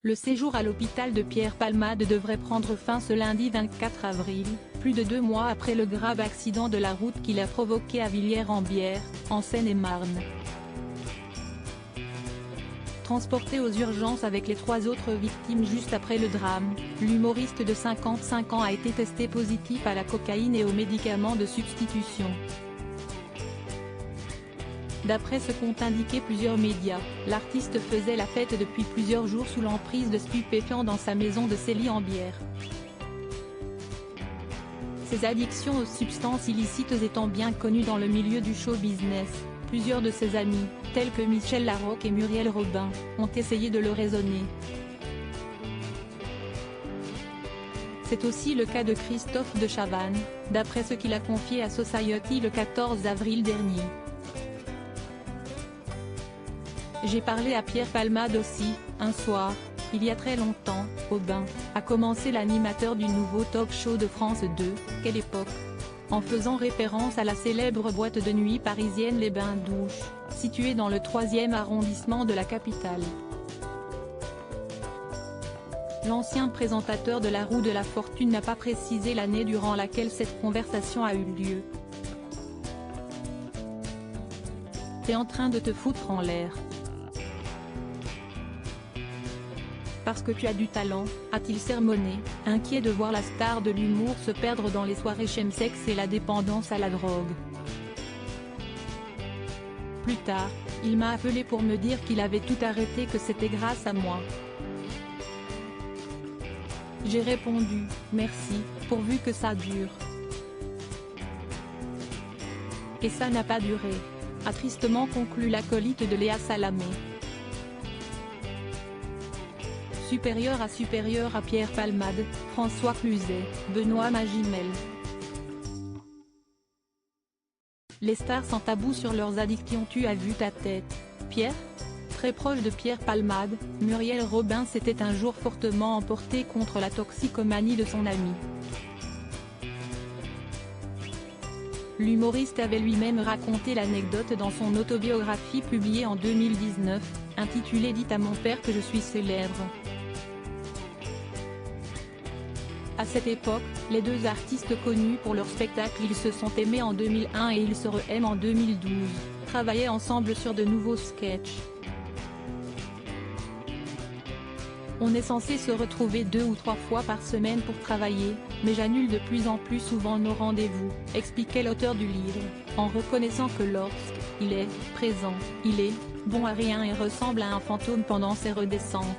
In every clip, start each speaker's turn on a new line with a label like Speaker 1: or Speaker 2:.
Speaker 1: Le séjour à l'hôpital de Pierre Palmade devrait prendre fin ce lundi 24 avril, plus de 2 mois après le grave accident de la route qu'il a provoqué à Villiers-en-Bière, en Seine-et-Marne. Transporté aux urgences avec les 3 autres victimes juste après le drame, l'humoriste de 55 ans a été testé positif à la cocaïne et aux médicaments de substitution. D'après ce qu'ont indiqué plusieurs médias, l'artiste faisait la fête depuis plusieurs jours sous l'emprise de stupéfiants dans sa maison de Sély-en-Bière. Ses addictions aux substances illicites étant bien connues dans le milieu du show business, plusieurs de ses amis, tels que Michel Larocque et Muriel Robin, ont essayé de le raisonner. C'est aussi le cas de Christophe de Chavannes, d'après ce qu'il a confié à Society le 14 avril dernier. J'ai parlé à Pierre Palmade aussi, un soir, il y a très longtemps, au bain, a commencé l'animateur du nouveau talk show de France 2, Quelle époque ? En faisant référence à la célèbre boîte de nuit parisienne Les Bains Douches, située dans le 3e arrondissement de la capitale. L'ancien présentateur de La Roue de la Fortune n'a pas précisé l'année durant laquelle cette conversation a eu lieu. T'es en train de te foutre en l'air. Parce que tu as du talent, a-t-il sermonné, inquiet de voir la star de l'humour se perdre dans les soirées chemsex et la dépendance à la drogue. Plus tard, il m'a appelé pour me dire qu'il avait tout arrêté, que c'était grâce à moi. J'ai répondu, merci, pourvu que ça dure. Et ça n'a pas duré, a tristement conclu l'acolyte de Léa Salamé. Supérieur à Pierre Palmade, François Cluzet, Benoît Magimel. Les stars sans tabou sur leurs addictions. Tu as vu ta tête, Pierre ? Très proche de Pierre Palmade, Muriel Robin s'était un jour fortement emportée contre la toxicomanie de son ami. L'humoriste avait lui-même raconté l'anecdote dans son autobiographie publiée en 2019, intitulée « Dites à mon père que je suis célèbre ». À cette époque, les deux artistes connus pour leur spectacle Ils se sont aimés en 2001 et Ils se re-aiment en 2012, travaillaient ensemble sur de nouveaux sketchs. On est censé se retrouver 2 ou 3 fois par semaine pour travailler, mais j'annule de plus en plus souvent nos rendez-vous, expliquait l'auteur du livre, en reconnaissant que lorsqu'il est présent, il est bon à rien et ressemble à un fantôme pendant ses redescentes.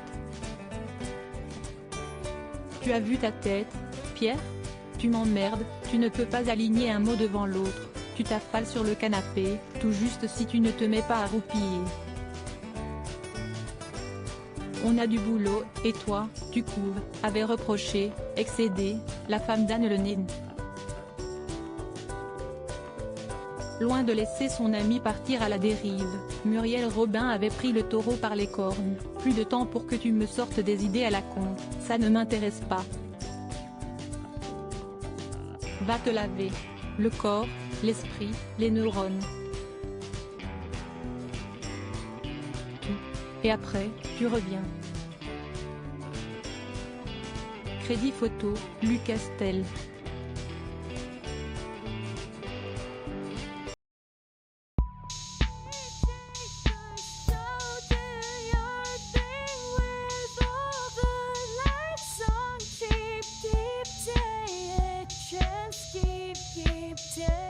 Speaker 1: Tu as vu ta tête, Pierre ? Tu m'emmerdes, tu ne peux pas aligner un mot devant l'autre, tu t'affales sur le canapé, tout juste si tu ne te mets pas à roupiller. On a du boulot, et toi, tu couves, avait reproché, excédé, la femme d'Anne Le Nen. Loin de laisser son ami partir à la dérive, Muriel Robin avait pris le taureau par les cornes. Plus de temps pour que tu me sortes des idées à la con, ça ne m'intéresse pas. Va te laver. Le corps, l'esprit, les neurones. Tout. Et après, tu reviens. Crédit photo, Luc Castel.
Speaker 2: Yeah.